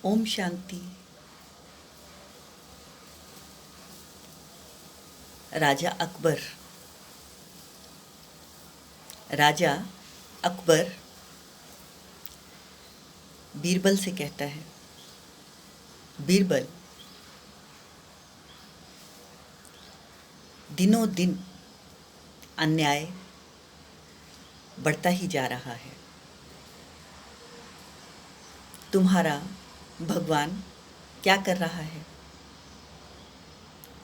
ओम शांति। राजा अकबर बीरबल से कहता है, बीरबल, दिनों दिन अन्याय बढ़ता ही जा रहा है। तुम्हारा भगवान क्या कर रहा है?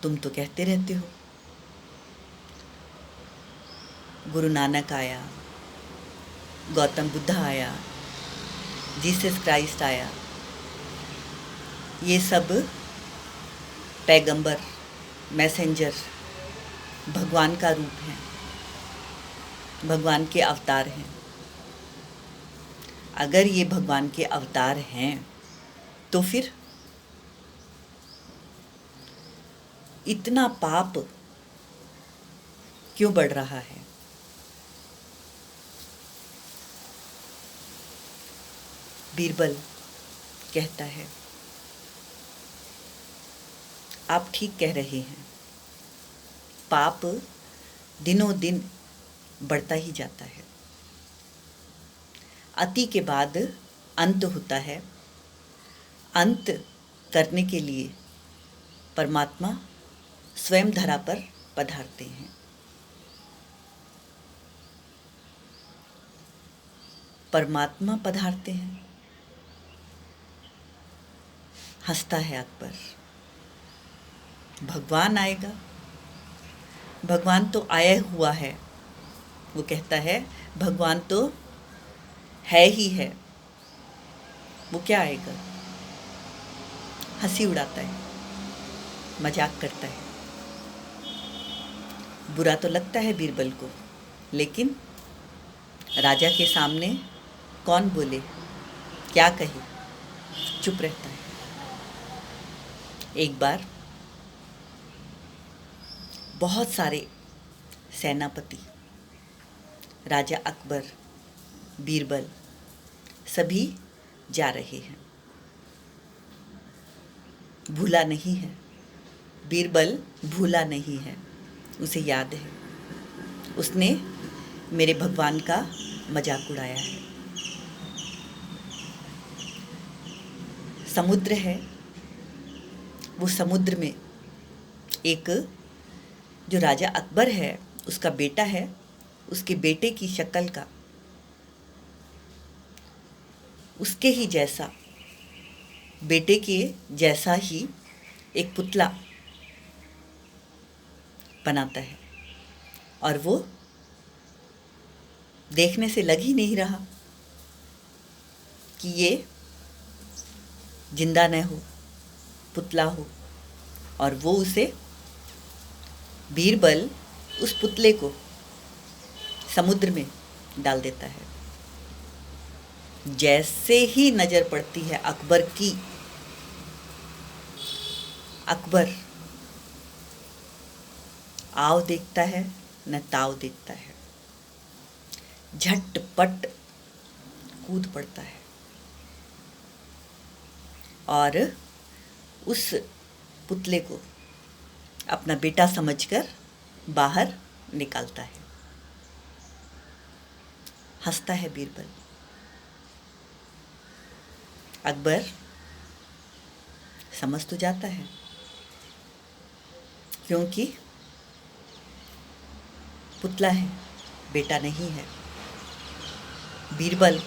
तुम तो कहते रहते हो गुरु नानक आया, गौतम बुद्ध आया, जीसस क्राइस्ट आया। ये सब पैगंबर, मैसेंजर, भगवान का रूप है, भगवान के अवतार हैं। अगर ये भगवान के अवतार हैं तो फिर इतना पाप क्यों बढ़ रहा है? बीरबल कहता है, आप ठीक कह रहे हैं, पाप दिनों दिन बढ़ता ही जाता है। अति के बाद अंत होता है। अंत करने के लिए परमात्मा स्वयं धरा पर पधारते हैं। परमात्मा पधारते हैं। हंसता है अकबर, भगवान आएगा? भगवान तो आया हुआ है। वो कहता है, भगवान तो है ही है, वो क्या आएगा? हंसी उड़ाता है, मजाक करता है। बुरा तो लगता है बीरबल को, लेकिन राजा के सामने कौन बोले, क्या कहे, चुप रहता है। एक बार बहुत सारे सेनापति, राजा अकबर, बीरबल सभी जा रहे हैं। भूला नहीं है, बीरबल भूला नहीं है। उसे याद है, उसने मेरे भगवान का मजाक उड़ाया है। समुद्र है, वो समुद्र में एक जो राजा अकबर है, उसका बेटा है, उसके बेटे की शक्ल का उसके ही जैसा, बेटे के जैसा ही एक पुतला बनाता है, और वो देखने से लग ही नहीं रहा कि ये जिंदा न हो, पुतला हो। और वो उसे, बीरबल उस पुतले को समुद्र में डाल देता है। जैसे ही नजर पड़ती है अकबर की, अकबर आव देखता है न ताव देखता है, झटपट कूद पड़ता है और उस पुतले को अपना बेटा समझकर बाहर निकालता है। हंसता है बीरबल। अकबर समझ तो जाता है, क्योंकि पुतला है, बेटा नहीं है। बीरबल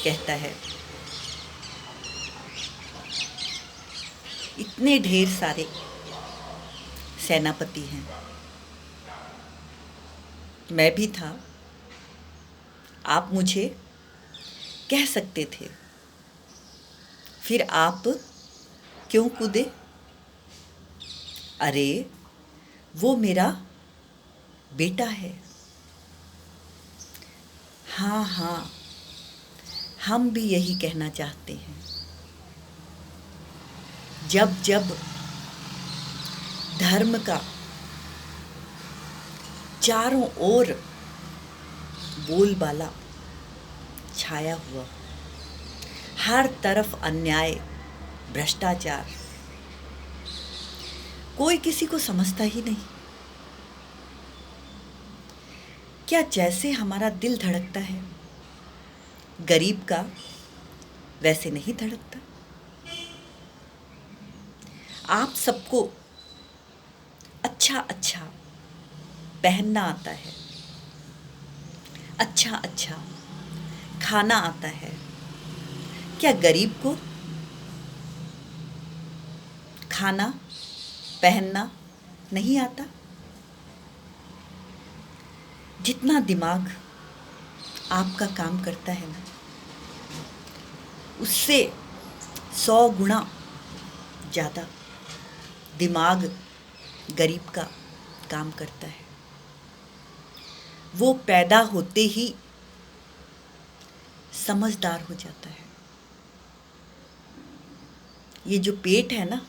कहता है, इतने ढेर सारे सेनापति हैं, मैं भी था, आप मुझे कह सकते थे, फिर आप क्यों कूदे? अरे वो मेरा बेटा है। हाँ हाँ, हम भी यही कहना चाहते हैं। जब जब धर्म का चारों ओर बोलबाला छाया हुआ, हर तरफ अन्याय, भ्रष्टाचार, कोई किसी को समझता ही नहीं। क्या जैसे हमारा दिल धड़कता है गरीब का, वैसे नहीं धड़कता? आप सबको अच्छा अच्छा पहनना आता है, अच्छा अच्छा खाना आता है। क्या गरीब को खाना पहनना नहीं आता? जितना दिमाग आपका काम करता है ना, उससे 100 गुना ज़्यादा दिमाग गरीब का काम करता है। वो पैदा होते ही समझदार हो जाता है। ये जो पेट है ना,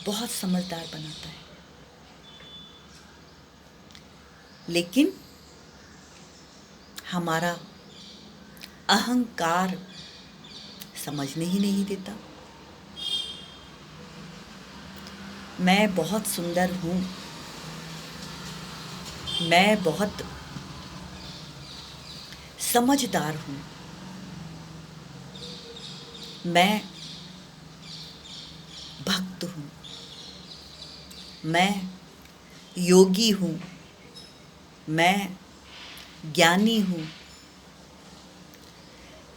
बहुत समझदार बनाता है, लेकिन हमारा अहंकार समझने ही नहीं देता। मैं बहुत सुंदर हूँ, मैं बहुत समझदार हूँ, मैं भक्त हूँ, मैं योगी हूँ, मैं ज्ञानी हूँ।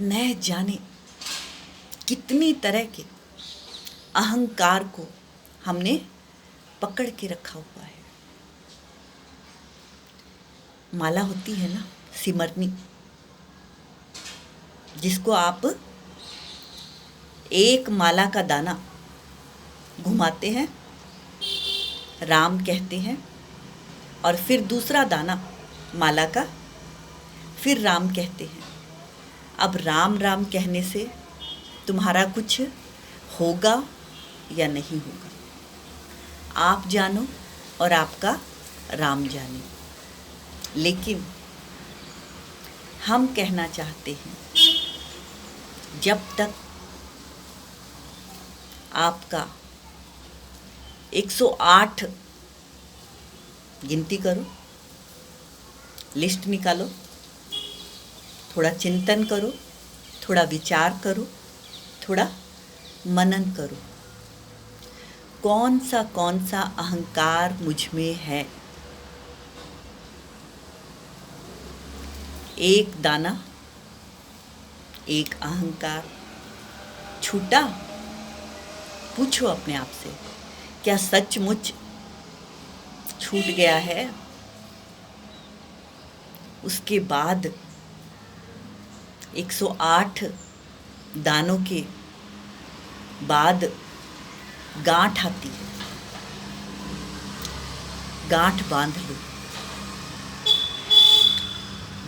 न जाने कितनी तरह के अहंकार को हमने पकड़ के रखा हुआ है। माला होती है ना, सिमरनी, जिसको आप एक माला का दाना घुमाते हैं, राम कहते हैं, और फिर दूसरा दाना माला का फिर राम कहते हैं। अब राम राम कहने से तुम्हारा कुछ होगा या नहीं होगा, आप जानो और आपका राम जाने। लेकिन हम कहना चाहते हैं, जब तक आपका 108 गिनती करो, लिस्ट निकालो, थोड़ा चिंतन करो, थोड़ा विचार करो, थोड़ा मनन करो, कौन सा अहंकार मुझ में है। एक दाना, एक अहंकार छूटा? पूछो अपने आप से, क्या सचमुच छूट गया है? उसके बाद 108 दानों के बाद गांठ आती है, गांठ बांध लो।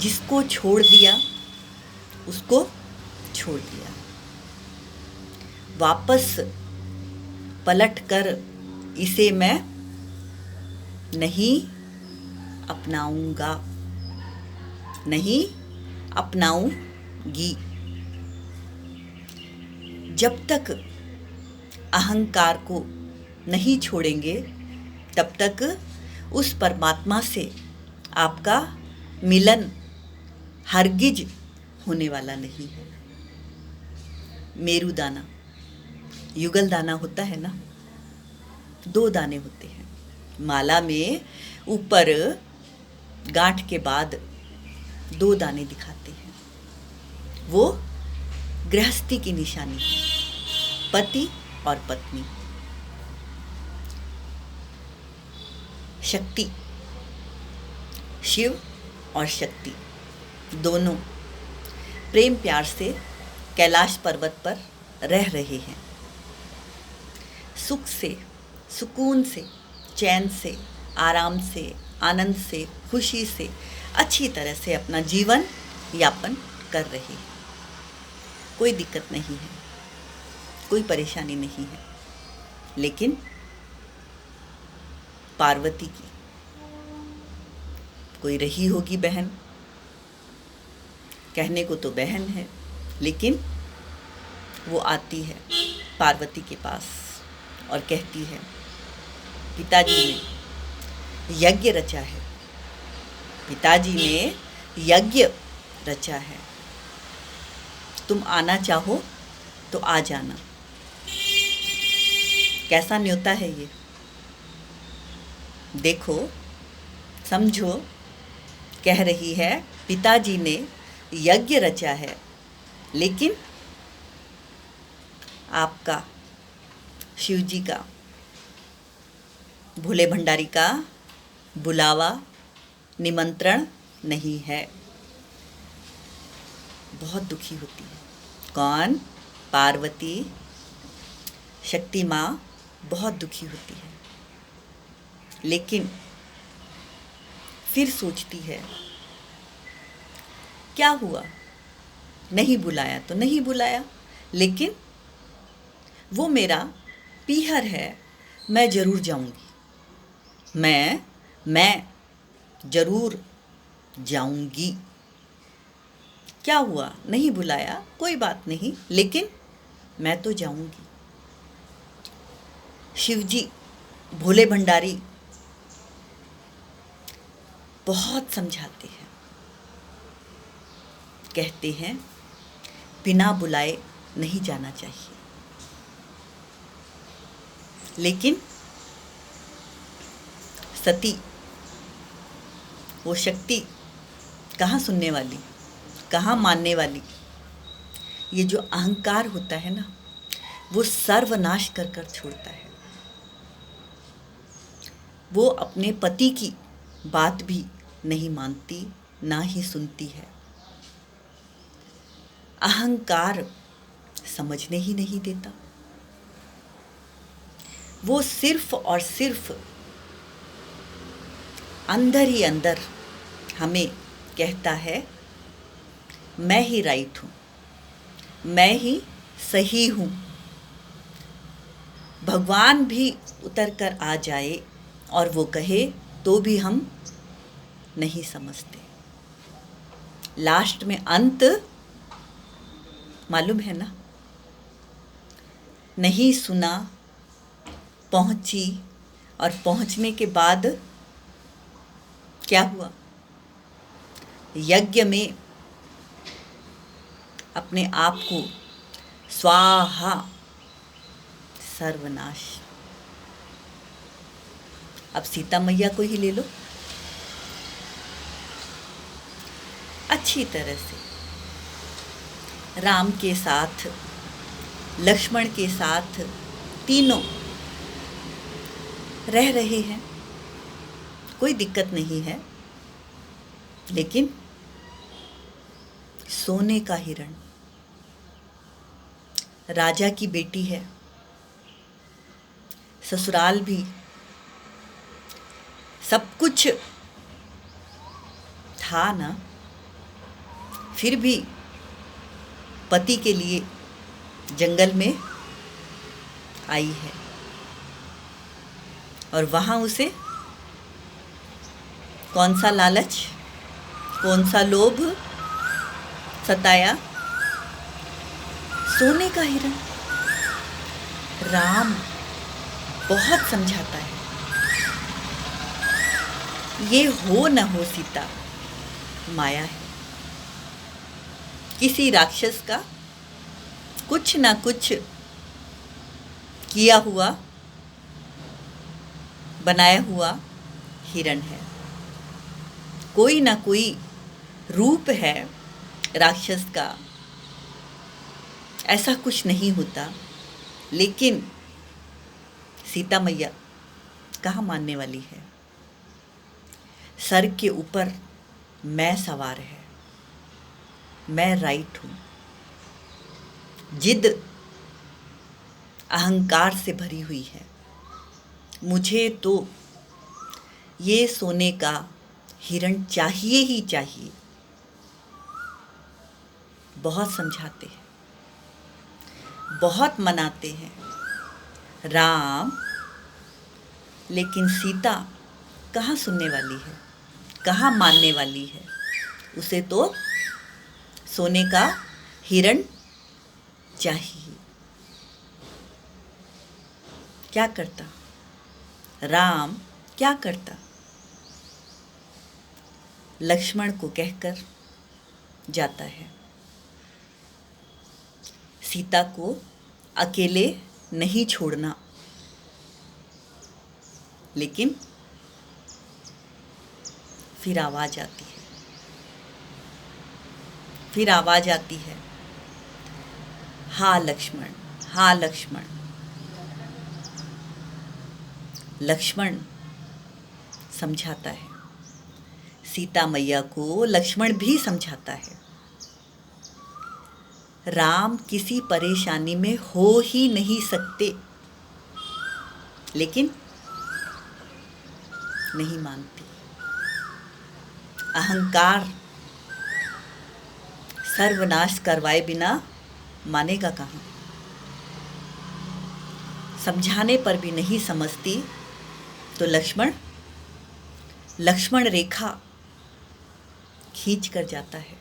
जिसको छोड़ दिया उसको छोड़ दिया, वापस पलट कर इसे मैं नहीं अपनाऊंगा, नहीं अपनाऊंगी। जब तक अहंकार को नहीं छोड़ेंगे, तब तक उस परमात्मा से आपका मिलन हरगिज होने वाला नहीं है। मेरू दाना, युगल दाना होता है ना, 2 दाने होते हैं माला में, ऊपर गांठ के बाद 2 दाने दिखाते हैं। वो गृहस्थी की निशानी है, पति और पत्नी। शक्ति, शिव और शक्ति दोनों प्रेम प्यार से कैलाश पर्वत पर रह रहे हैं। सुख से, सुकून से, चैन से, आराम से, आनंद से, खुशी से अच्छी तरह से अपना जीवन यापन कर रहे हैं। कोई दिक्कत नहीं है, कोई परेशानी नहीं है। लेकिन पार्वती की कोई रही होगी बहन, कहने को तो बहन है, लेकिन वो आती है पार्वती के पास और कहती है, पिताजी ने यज्ञ रचा है, पिताजी ने यज्ञ रचा है, तुम आना चाहो तो आ जाना। कैसा न्योता है ये, देखो, समझो। कह रही है पिताजी ने यज्ञ रचा है, लेकिन आपका, शिव जी का, भोले भंडारी का बुलावा, निमंत्रण नहीं है। बहुत दुखी होती है। कौन? पार्वती, शक्ति माँ बहुत दुखी होती है। लेकिन फिर सोचती है, क्या हुआ, नहीं बुलाया तो नहीं बुलाया, लेकिन वो मेरा पीहर है, मैं ज़रूर जाऊंगी, मैं ज़रूर जाऊंगी। क्या हुआ, नहीं बुलाया, कोई बात नहीं, लेकिन मैं तो जाऊंगी। शिवजी, भोले भंडारी बहुत समझाते हैं, कहते हैं बिना बुलाए नहीं जाना चाहिए। लेकिन सती, वो शक्ति कहाँ सुनने वाली, कहाँ मानने वाली। ये जो अहंकार होता है ना, वो सर्वनाश कर कर छोड़ता है। वो अपने पति की बात भी नहीं मानती, ना ही सुनती है। अहंकार समझने ही नहीं देता। वो सिर्फ और सिर्फ अंदर ही अंदर हमें कहता है, मैं ही राइट हूँ, मैं ही सही हूँ। भगवान भी उतर कर आ जाए और वो कहे तो भी हम नहीं समझते। लास्ट में अंत मालूम है ना, नहीं सुना, पहुंची, और पहुंचने के बाद क्या हुआ, यज्ञ में अपने आप को स्वाहा, सर्वनाश। अब सीता मैया को ही ले लो, अच्छी तरह से राम के साथ, लक्ष्मण के साथ तीनों रह रहे हैं, कोई दिक्कत नहीं है। लेकिन सोने का हिरण, राजा की बेटी है, ससुराल भी, सब कुछ था ना, फिर भी पति के लिए जंगल में आई है, और वहाँ उसे कौन सा लालच, कौन सा लोभ सताया, सोने का हिरण। राम बहुत समझाता है, ये हो न हो सीता, माया है, किसी राक्षस का कुछ ना कुछ किया हुआ, बनाया हुआ हिरण है, कोई ना कोई रूप है राक्षस का, ऐसा कुछ नहीं होता। लेकिन सीता मैया कहाँ मानने वाली है। सर के ऊपर मैं सवार है, मैं राइट हूँ। जिद अहंकार से भरी हुई है, मुझे तो ये सोने का हिरण चाहिए ही चाहिए। बहुत समझाते हैं, बहुत मनाते हैं राम, लेकिन सीता कहाँ सुनने वाली है, कहाँ मानने वाली है। उसे तो सोने का हिरण चाहिए। क्या करता राम? क्या करता? लक्ष्मण को कहकर जाता है, सीता को अकेले नहीं छोड़ना। लेकिन फिर आवाज आती है, फिर आवाज आती है, हाँ लक्ष्मण, हाँ लक्ष्मण। लक्ष्मण समझाता है, सीता मैया को लक्ष्मण भी समझाता है, राम किसी परेशानी में हो ही नहीं सकते। लेकिन नहीं मानती। अहंकार सर्वनाश करवाए बिना मानेगा कहाँ? समझाने पर भी नहीं समझती तो लक्ष्मण रेखा खींच कर जाता है।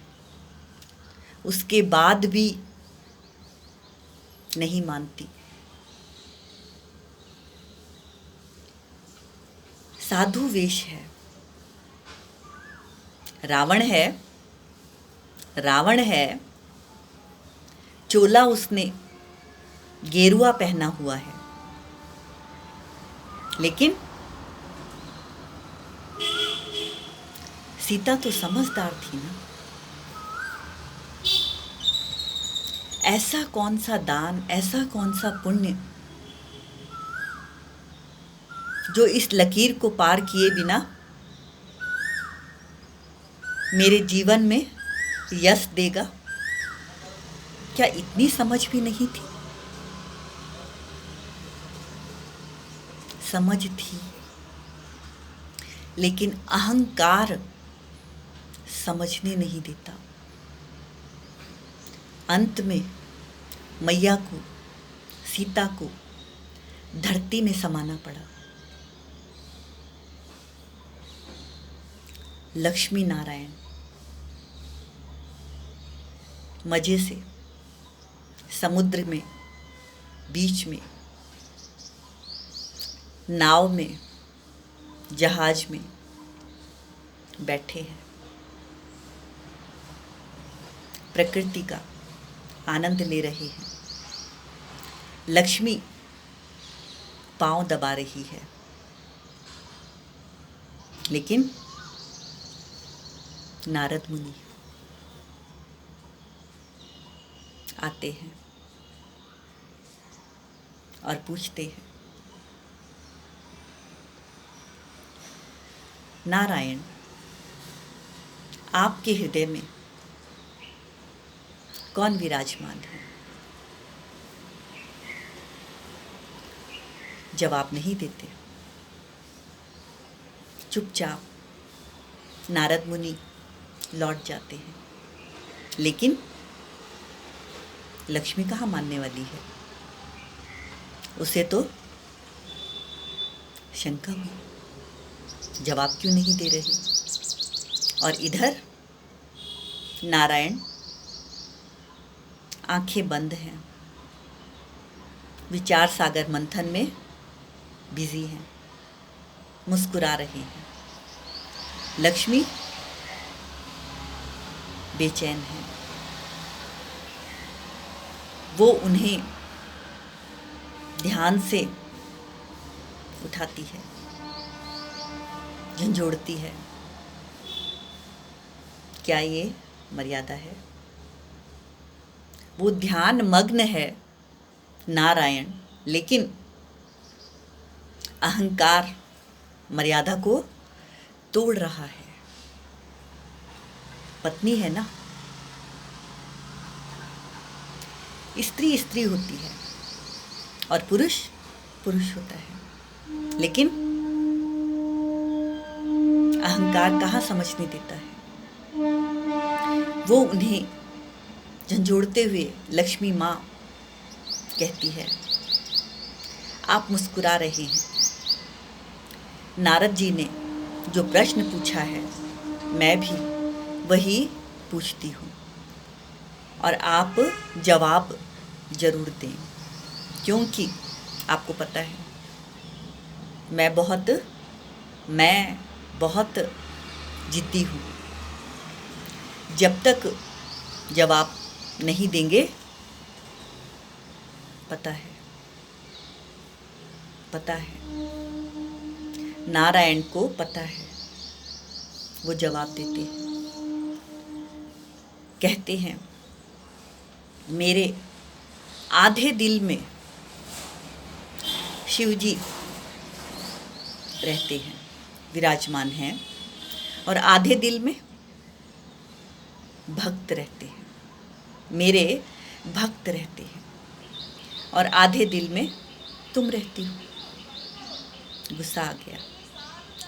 उसके बाद भी नहीं मानती। साधु वेश है, रावण है, चोला उसने गेरुआ पहना हुआ है, लेकिन सीता तो समझदार थी ना। ऐसा कौन सा दान, ऐसा कौन सा पुण्य जो इस लकीर को पार किए बिना मेरे जीवन में यश देगा? क्या इतनी समझ भी नहीं थी? समझ थी, लेकिन अहंकार समझने नहीं देता। अंत में मैया को, सीता को धरती में समाना पड़ा। लक्ष्मी नारायण मजे से समुद्र में, बीच में, नाव में, जहाज में बैठे हैं, प्रकृति का आनंद ले रहे हैं। लक्ष्मी पांव दबा रही है, लेकिन नारद मुनि आते हैं और पूछते हैं, नारायण, आपके हृदय में कौन विराजमान है? जवाब नहीं देते। चुपचाप नारद मुनि लौट जाते हैं। लेकिन लक्ष्मी कहाँ मानने वाली है? उसे तो शंका हुई, जवाब क्यों नहीं दे रही? और इधर नारायण आंखें बंद हैं, विचार सागर मंथन में बिजी हैं, मुस्कुरा रहे हैं। लक्ष्मी बेचैन है। वो उन्हें ध्यान से उठाती है, झंझोड़ती है। क्या ये मर्यादा है? वो ध्यान मग्न है नारायण, लेकिन अहंकार मर्यादा को तोड़ रहा है। पत्नी है ना, स्त्री स्त्री होती है और पुरुष पुरुष होता है, लेकिन अहंकार कहाँ समझने देता है। वो उन्हें झंझोड़ते हुए लक्ष्मी माँ कहती है, आप मुस्कुरा रहे हैं। नारद जी ने जो प्रश्न पूछा है मैं भी वही पूछती हूँ, और आप जवाब ज़रूर दें, क्योंकि आपको पता है मैं बहुत ज़िद्दी हूँ। जब तक जवाब नहीं देंगे, पता है नारायण को पता है, वो जवाब देते हैं। कहते हैं मेरे आधे दिल में शिव जी रहते हैं, विराजमान हैं, और आधे दिल में भक्त रहते हैं, मेरे भक्त रहते हैं, और आधे दिल में तुम रहती हो। गुस्सा आ गया,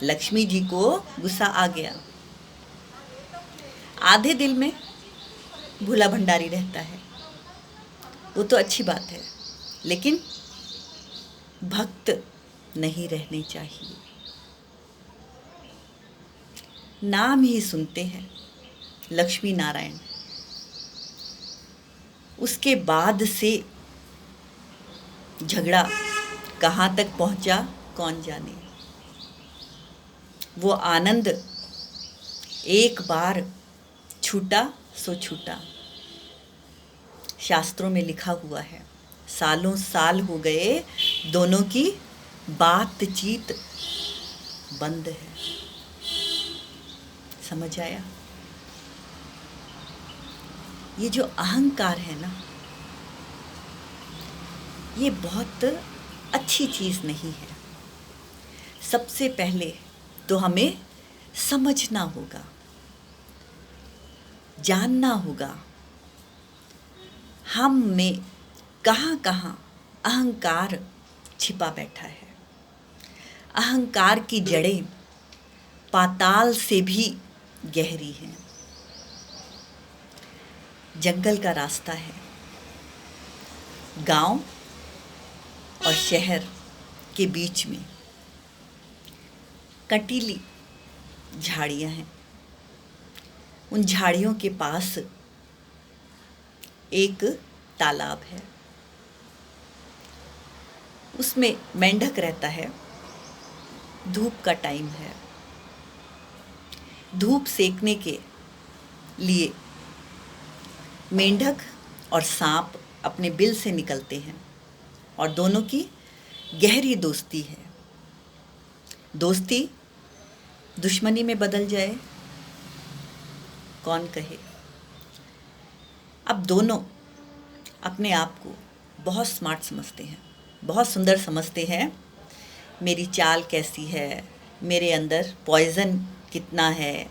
लक्ष्मी जी को गुस्सा आ गया। आधे दिल में भोला भंडारी रहता है, वो तो अच्छी बात है, लेकिन भक्त नहीं रहने चाहिए। नाम ही सुनते हैं लक्ष्मी नारायण, उसके बाद से झगड़ा कहाँ तक पहुंचा कौन जाने। वो आनंद एक बार छूटा सो छूटा। शास्त्रों में लिखा हुआ है, सालों साल हो गए दोनों की बातचीत बंद है। समझ आया? ये जो अहंकार है ना, ये बहुत अच्छी चीज़ नहीं है। सबसे पहले तो हमें समझना होगा, जानना होगा हम में कहाँ कहाँ अहंकार छिपा बैठा है। अहंकार की जड़ें पाताल से भी गहरी हैं। जंगल का रास्ता है, गांव और शहर के बीच में कटीली झाड़ियां हैं। उन झाड़ियों के पास एक तालाब है, उसमें मेंढक रहता है। धूप का टाइम है, धूप सेकने के लिए मेंढक और सांप अपने बिल से निकलते हैं और दोनों की गहरी दोस्ती है। दोस्ती दुश्मनी में बदल जाए कौन कहे। अब दोनों अपने आप को बहुत स्मार्ट समझते हैं, बहुत सुंदर समझते हैं। मेरी चाल कैसी है, मेरे अंदर पॉइज़न कितना है,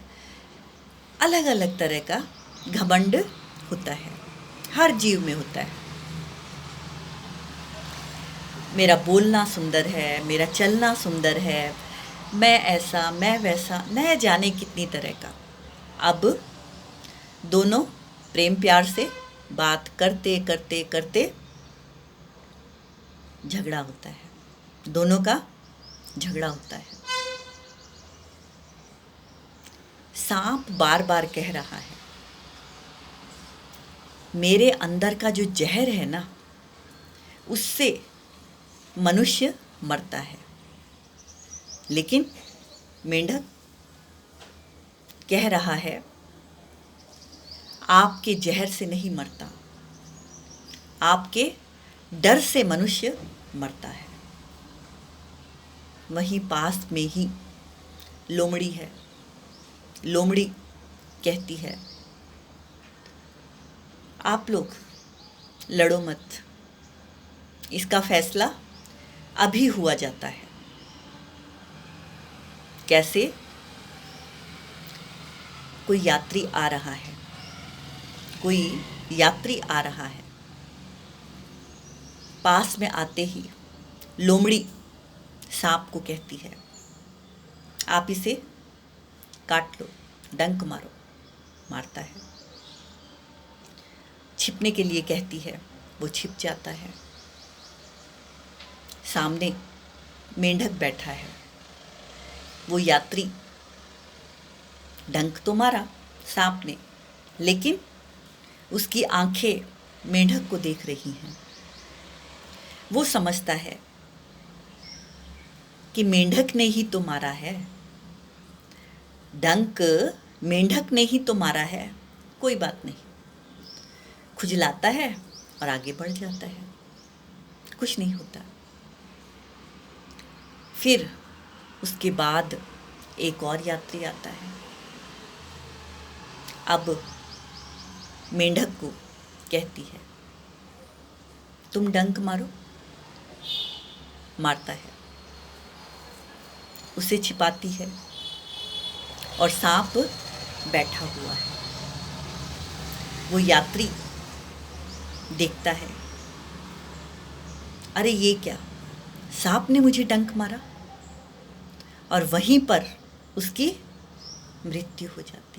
अलग अलग तरह का घमंड होता है, हर जीव में होता है। मेरा बोलना सुंदर है, मेरा चलना सुंदर है, मैं ऐसा मैं वैसा, न जाने कितनी तरह का। अब दोनों प्रेम प्यार से बात करते करते करते झगड़ा होता है, दोनों का झगड़ा होता है। सांप बार बार कह रहा है, मेरे अंदर का जो जहर है ना, उससे मनुष्य मरता है, लेकिन मेंढक कह रहा है आपके जहर से नहीं मरता, आपके डर से मनुष्य मरता है। वहीं पास में ही लोमड़ी है। लोमड़ी कहती है आप लोग लड़ो मत, इसका फैसला अभी हुआ जाता है। कैसे? कोई यात्री आ रहा है, कोई यात्री आ रहा है। पास में आते ही लोमड़ी सांप को कहती है आप इसे काट लो, डंक मारो। मारता है। छिपने के लिए कहती है, वो छिप जाता है। सामने मेंढक बैठा है, वो यात्री डंक तो मारा सांप ने, लेकिन उसकी आंखें मेंढक को देख रही हैं। वो समझता है कि मेंढक ने ही तो मारा है, डंक मेंढक ने ही तो मारा है। कोई बात नहीं, खुजलाता है और आगे बढ़ जाता है, कुछ नहीं होता। फिर उसके बाद एक और यात्री आता है। अब मेंढक को कहती है, तुम डंक मारो। मारता है, उसे छिपाती है और सांप बैठा हुआ है। वो यात्री देखता है, अरे ये क्या, सांप ने मुझे डंक मारा, और वहीं पर उसकी मृत्यु हो जाती है।